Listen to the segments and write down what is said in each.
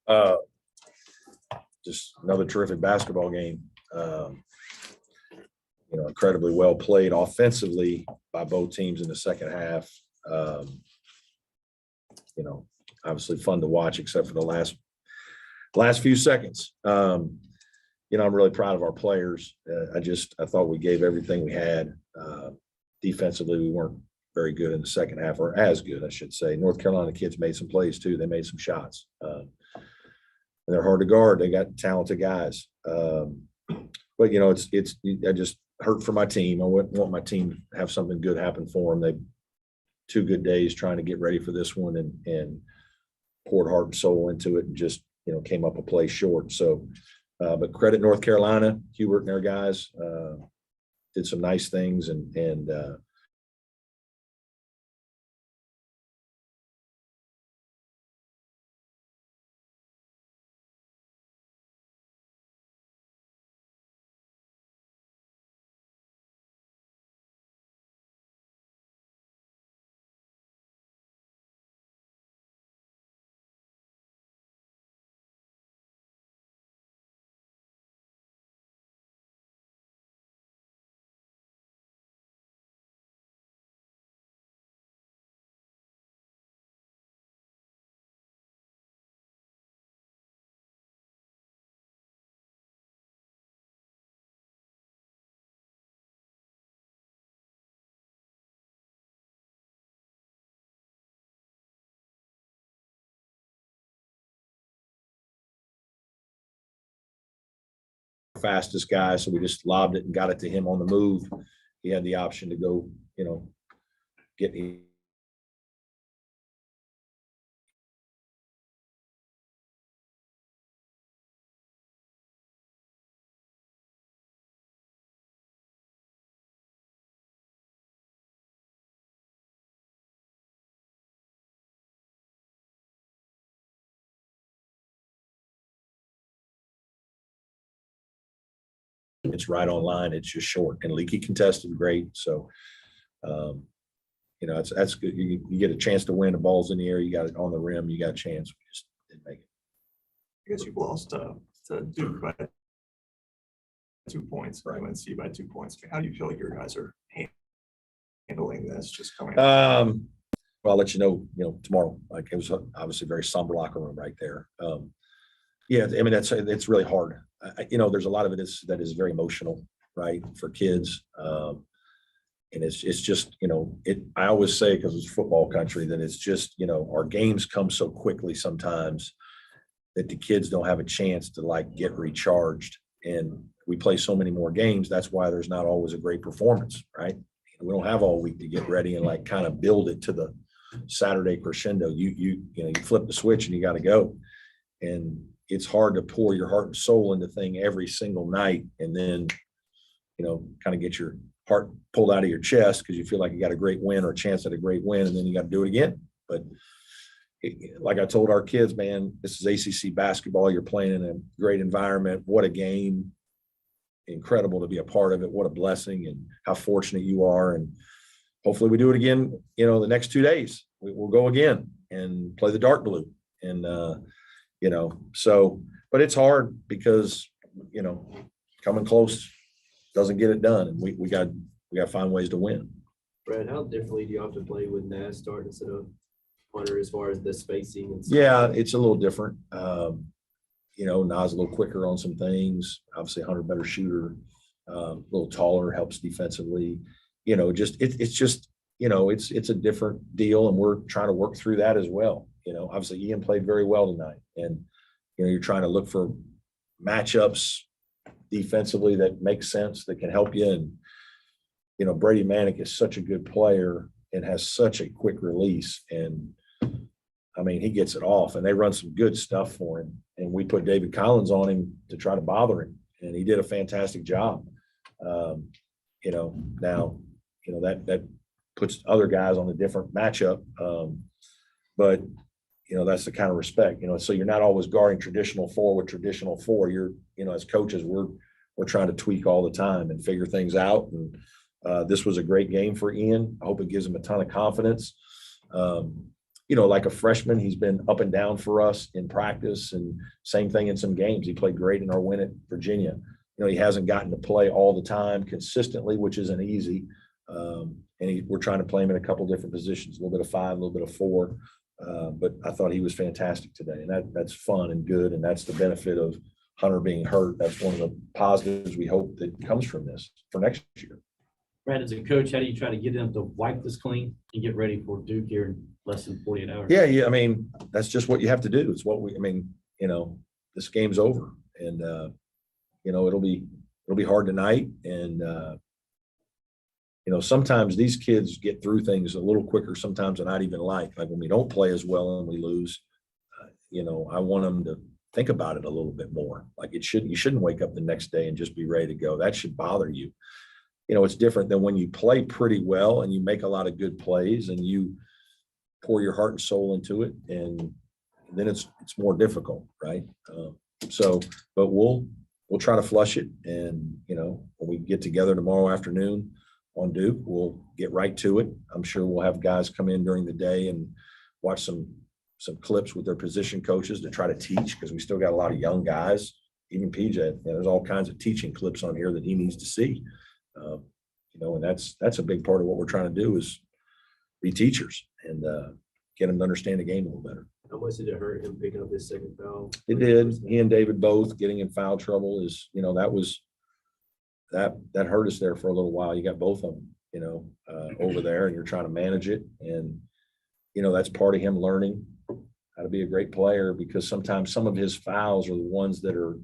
Uh, just another terrific basketball game. Incredibly well played offensively by both teams in the second half. Obviously fun to watch, except for the last few seconds. I'm really proud of our players. I thought we gave everything we had. Defensively, we weren't very good in the second half, or as good, I should say. North Carolina kids made some plays too. They made some shots. And they're hard to guard. They got talented guys. But I just hurt for my team. I want my team to have something good happen for them. They 2 good days trying to get ready for this one and poured heart and soul into it and just, came up a play short. So, but credit North Carolina, Hubert and their guys did some nice things and fastest guy, so we just lobbed it and got it to him on the move. He had the option to go, get me. It's right on line. It's just short and leaky contested. Great. So, that's good. You get a chance to win. The ball's in the air. You got it on the rim. You got a chance. We just didn't make it. I guess you've lost to Duke by 2 points, or UNC by 2 points. How do you feel like your guys are handling this? Just coming. Well, I'll let you know. Tomorrow. Like, it was obviously a very somber locker room right there. Yeah, I mean it's really hard. There's a lot of it that is very emotional, right, for kids. And it's just, I always say, because it's football country, that it's just, our games come so quickly sometimes that the kids don't have a chance to get recharged. And we play so many more games. That's why there's not always a great performance, right? We don't have all week to get ready and kind of build it to the Saturday crescendo. You flip the switch and you got to go. And it's hard to pour your heart and soul into thing every single night and then, kind of get your heart pulled out of your chest because you feel like you got a great win or a chance at a great win, and then you got to do it again. But like I told our kids, man, this is ACC basketball. You're playing in a great environment. What a game. Incredible to be a part of it. What a blessing, and how fortunate you are. And hopefully we do it again, the next 2 days. We'll go again and play the dark blue. And, but it's hard because, coming close doesn't get it done. And we got to find ways to win. Brad, how differently do you have to play with Nas starting instead of Hunter as far as the spacing and stuff? Yeah, it's a little different. Nas a little quicker on some things. Obviously, Hunter better shooter, a little taller, helps defensively. It's a different deal, and we're trying to work through that as well. Obviously Ian played very well tonight, and you're trying to look for matchups defensively that make sense, that can help you. And Brady Manick is such a good player and has such a quick release, and I mean, he gets it off, and they run some good stuff for him. And we put David Collins on him to try to bother him, and he did a fantastic job. Now, that puts other guys on a different matchup. But that's the kind of respect, so you're not always guarding traditional four with traditional four. You're, as coaches, we're trying to tweak all the time and figure things out. And this was a great game for Ian. I hope it gives him a ton of confidence. like a freshman, he's been up and down for us in practice, and same thing in some games. He played great in our win at Virginia. He hasn't gotten to play all the time consistently, which isn't easy. We're trying to play him in a couple different positions, a little bit of 5, a little bit of 4. But I thought he was fantastic today, and that's fun and good. And that's the benefit of Hunter being hurt. That's one of the positives we hope that comes from this for next year. Brad, as a coach, how do you try to get them to wipe this clean and get ready for Duke here in less than 48 hours? Yeah. I mean, that's just what you have to do. It's what this game's over, and it'll be hard tonight. And sometimes these kids get through things a little quicker sometimes than I'd even like when we don't play as well and we lose. I want them to think about it a little bit more. You shouldn't wake up the next day and just be ready to go. That should bother you. It's different than when you play pretty well and you make a lot of good plays and you pour your heart and soul into it, and then it's more difficult, right? But we'll try to flush it, and when we get together tomorrow afternoon on Duke, we'll get right to it. I'm sure we'll have guys come in during the day and watch some clips with their position coaches to try to teach, because we still got a lot of young guys. Even PJ, there's all kinds of teaching clips on here that he needs to see. And that's a big part of what we're trying to do is be teachers and get them to understand the game a little better. How much did it hurt him picking up his second foul? It did. He and David both getting in foul trouble is, that hurt us there for a little while. You got both of them, over there, and you're trying to manage it. And, that's part of him learning how to be a great player, because sometimes some of his fouls are the ones that are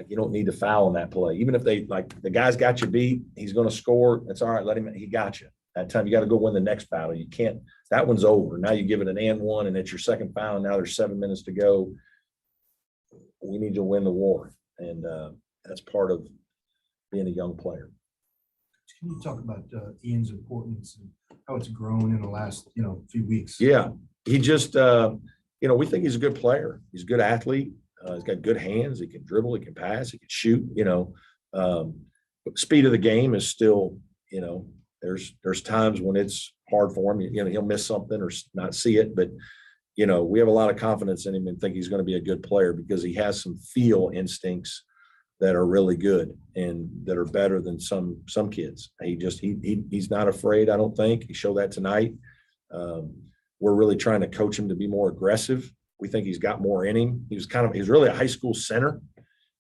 you don't need to foul in that play. Even if the guy's got you beat, he's going to score. That's all right. Let him, he got you. That time you got to go win the next battle. You can't, that one's over. Now you give it an and one, and it's your second foul. And now there's 7 minutes to go. We need to win the war. And that's part of being a young player. Can you talk about Ian's importance and how it's grown in the last, few weeks? Yeah. He just, we think he's a good player. He's a good athlete. He's got good hands. He can dribble. He can pass. He can shoot. But the speed of the game is still, there's times when it's hard for him. He'll miss something or not see it. But we have a lot of confidence in him and think he's going to be a good player, because he has some feel instincts that are really good and that are better than some kids. He's not afraid. I don't think he showed that tonight. We're really trying to coach him to be more aggressive. We think he's got more in him. He's really a high school center.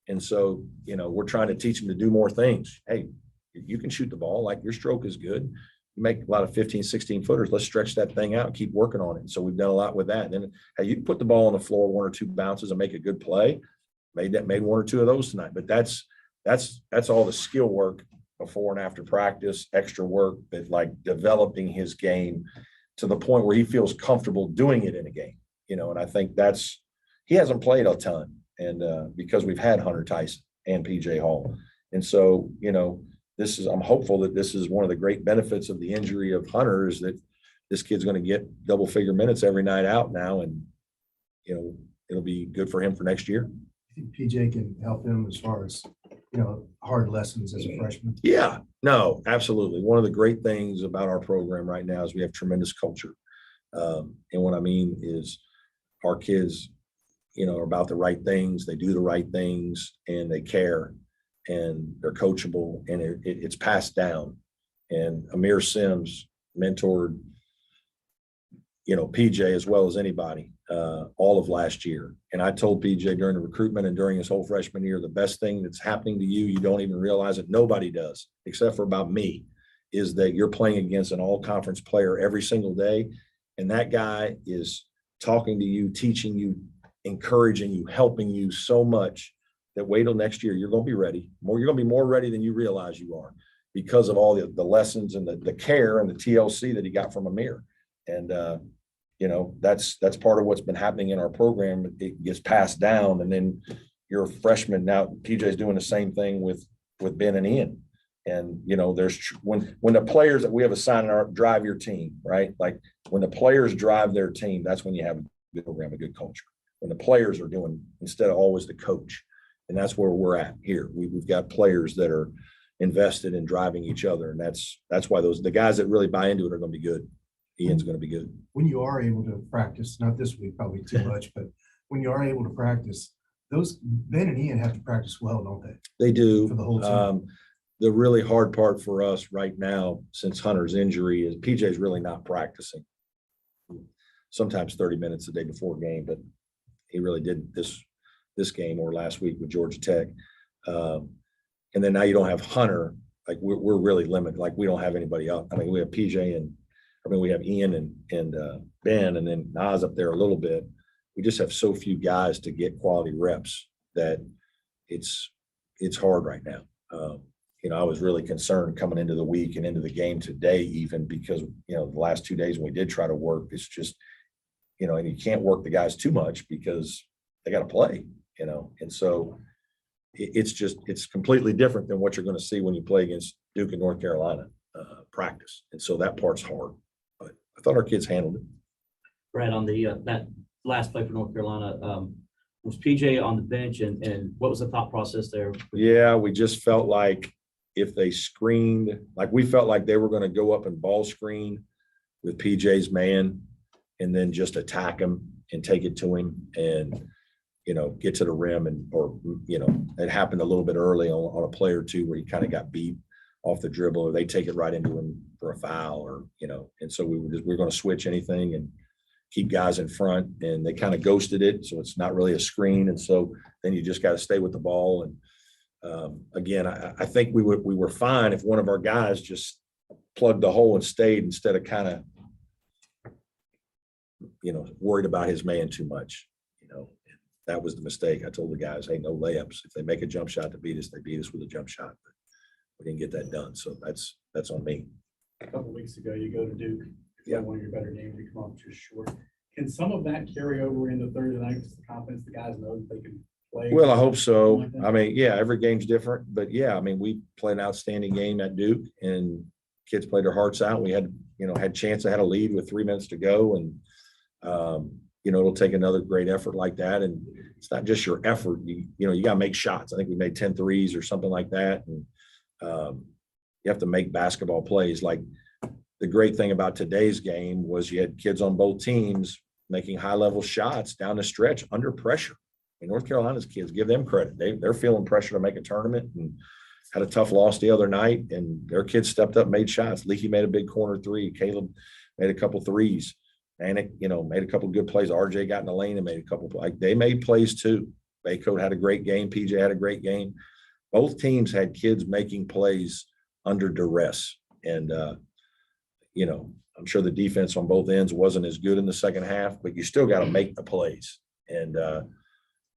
And so, we're trying to teach him to do more things. Hey, you can shoot the ball. Your stroke is good. You make a lot of 15, 16 footers. Let's stretch that thing out and keep working on it. And so we've done a lot with that. And then hey, you put the ball on the floor, 1 or 2 bounces and make a good play. Made 1 or 2 of those tonight. But that's all the skill work before and after practice, extra work, that developing his game to the point where he feels comfortable doing it in a game. And I think he hasn't played a ton, and because we've had Hunter Tyson and PJ Hall. And so, I'm hopeful that this is one of the great benefits of the injury of Hunter, is that this kid's going to get double-figure minutes every night out now, and, it'll be good for him for next year. I think PJ can help him as far as, hard lessons as a freshman. Yeah, no, absolutely. One of the great things about our program right now is we have tremendous culture. And what I mean is our kids, are about the right things. They do the right things, and they care, and they're coachable, and it's passed down. And Amir Sims mentored, PJ as well as anybody, all of last year. And I told PJ during the recruitment and during his whole freshman year, the best thing that's happening to you, you don't even realize it. Nobody does, except for about me, is that you're playing against an all-conference player every single day. And that guy is talking to you, teaching you, encouraging you, helping you so much that wait till next year, you're going to be ready. You're going to be more ready than you realize you are, because of all the lessons and the care and the TLC that he got from Amir. And, that's part of what's been happening in our program. It gets passed down, and then you're a freshman. Now PJ's doing the same thing with Ben and Ian. And, there's when the players that we have assigned drive your team, right? When the players drive their team, that's when you have a good program, a good culture. When the players are doing, instead of always the coach. And that's where we're at here. We've got players that are invested in driving each other. And that's why the guys that really buy into it are going to be good. Ian's going to be good. When you are able to practice, not this week, probably too much, but when you are able to practice, Ben and Ian have to practice well, don't they? They do. For the whole team. The really hard part for us right now, since Hunter's injury, is PJ's really not practicing. Sometimes 30 minutes the day before a game, but he really did this game or last week with Georgia Tech. And then now you don't have Hunter. Like we're really limited. Like we don't have anybody up. I mean, we have PJ and we have Ian and Ben, and then Nas up there a little bit. We just have so few guys to get quality reps that it's hard right now. I was really concerned coming into the week and into the game today, even because, the last 2 days when we did try to work, it's just, and you can't work the guys too much because they got to play, and so it's completely different than what you're going to see when you play against Duke and North Carolina practice. And so that part's hard, but I thought our kids handled it. Brad, on the, that last play for North Carolina, was PJ on the bench and what was the thought process there? Yeah, we just felt like if they screened, like we felt like they were going to go up and ball screen with PJ's man and then just attack him and take it to him and, get to the rim. It happened a little bit early on a play or two where he kind of got beat off the dribble, or they take it right into him for a foul, or, and so we were going to switch anything and keep guys in front, and they kind of ghosted it. So it's not really a screen. And so then you just got to stay with the ball. And again, I think we were fine if one of our guys just plugged the hole and stayed instead of kind of, worried about his man too much. That was the mistake. I told the guys, hey, no layups. If they make a jump shot to beat us, they beat us with a jump shot. But we didn't get that done. So that's on me. A couple of weeks ago, you go to Duke. Yeah. One of your better games, you come up just short. Can some of that carry over into Thursday night? Just the confidence the guys know that they can play. Well, I hope so. I mean, yeah, every game's different, but yeah, I mean, we played an outstanding game at Duke and kids played their hearts out. We had chance to had a lead with 3 minutes to go. And, it'll take another great effort like that. And it's not just your effort. You got to make shots. I think we made 10 threes or something like that. And you have to make basketball plays. Like the great thing about today's game was you had kids on both teams making high-level shots down the stretch under pressure. And North Carolina's kids, give them credit. They're feeling pressure to make a tournament and had a tough loss the other night. And their kids stepped up, made shots. Leaky made a big corner three. Caleb made a couple threes. And made a couple good plays. RJ got in the lane and made a couple. Like they made plays too. Baycoat had a great game. PJ had a great game. Both teams had kids making plays under duress. And, I'm sure the defense on both ends wasn't as good in the second half, but you still got to make the plays. And,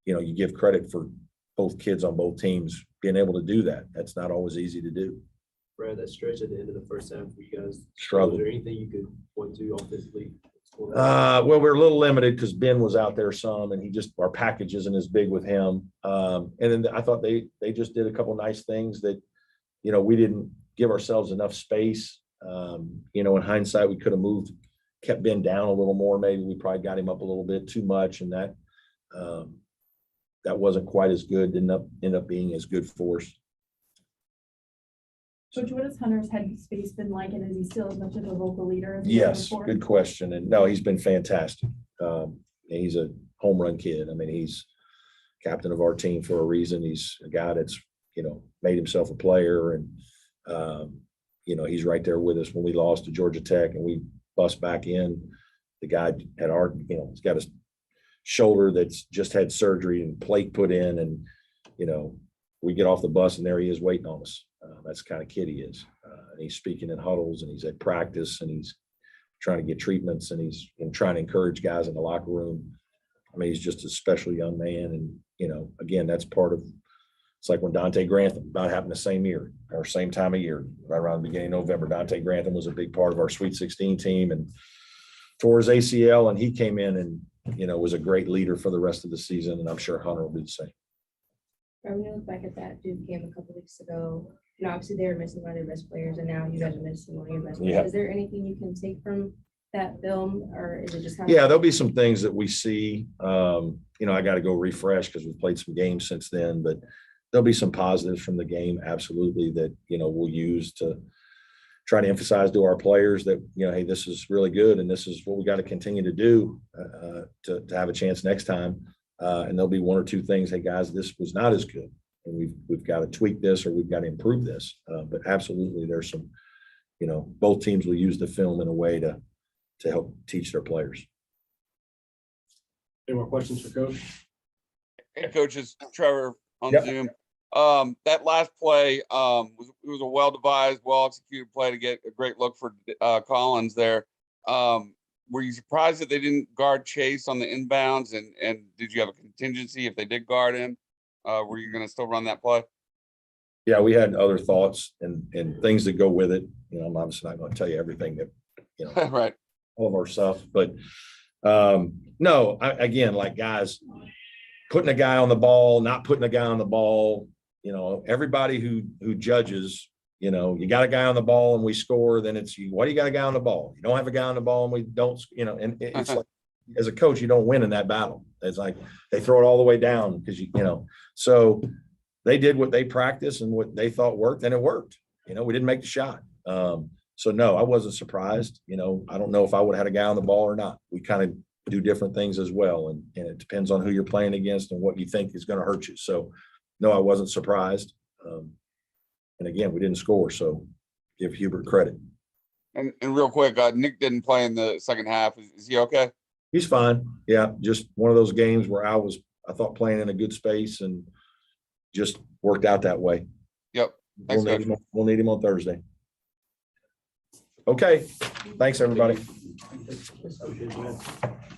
you give credit for both kids on both teams being able to do that. That's not always easy to do. Brad, that stretch at the end of the first half, you guys Struggled. Was there anything you could point to offensively? Well, we're a little limited because Ben was out there some, and our package isn't as big with him. And then I thought they just did a couple nice things that, we didn't give ourselves enough space. In hindsight, we could have kept Ben down a little more. Maybe we probably got him up a little bit too much, and that wasn't quite as good. Didn't end up being as good for us. Coach, what has Hunter's headspace been like, and is he still as much of a vocal leader as he was Yes, before? good question. And no, he's been fantastic. He's a home run kid. I mean, he's captain of our team for a reason. He's a guy that's, made himself a player. And, he's right there with us when we lost to Georgia Tech and we bust back in. The guy had he's got his shoulder that's just had surgery and plate put in. And, we get off the bus and there he is waiting on us. That's the kind of kid he is. And he's speaking in huddles and he's at practice and he's trying to get treatments and he's trying to encourage guys in the locker room. I mean, he's just a special young man. And, again, that's part of, it's like when Dante Grantham, about happened the same year or same time of year, right around the beginning of November. Dante Grantham was a big part of our Sweet 16 team and tore his ACL, and he came in and, was a great leader for the rest of the season. And I'm sure Hunter will be the same. When you look back at that Duke game a couple weeks ago, obviously they were missing one of their best players, and now you guys are missing one of your best players. Yeah. Is there anything you can take from that film, or is it just kind Yeah, there'll be some things that we see. I got to go refresh because we've played some games since then, but there'll be some positives from the game, absolutely, that, we'll use to try to emphasize to our players that, you know, hey, this is really good and this is what we got to continue to do to have a chance next time. And there'll be one or two things, hey guys, this was not as good, and we've got to tweak this or we've got to improve this. But absolutely, there's some, you know, both teams will use the film in a way to help teach their players. Any more questions for Coach? Hey, coaches, Trevor on Yep. Zoom. That last play was a well-devised, well-executed play to get a great look for Collins there. Were you surprised that they didn't guard Chase on the inbounds? And did you have a contingency if they did guard him? Were you going to still run that play? Yeah, we had other thoughts and things that go with it. You know, I'm obviously not going to tell you everything that, you know, Right. all of our stuff, but no, again, like guys, putting a guy on the ball, not putting a guy on the ball, you know, everybody who judges, you know, you got a guy on the ball and we score, then it's, why do you got a guy on the ball? You don't have a guy on the ball and we don't, you know, and it's like, as a coach, you don't win in that battle. It's like they throw it all the way down because you know, so they did what they practiced and what they thought worked, and it worked. You know, we didn't make the shot. So no, I wasn't surprised. You know, I don't know if I would have had a guy on the ball or not. We kind of do different things as well. And it depends on who you're playing against and what you think is going to hurt you. So no, I wasn't surprised. And again, we didn't score. So give Hubert credit. And real quick, Nick didn't play in the second half. Is he okay? He's fine. Yeah. Just one of those games where I thought playing in a good space and just worked out that way. Yep. Thanks, Coach. We'll need him on Thursday. Okay. Thanks, everybody. Appreciate that.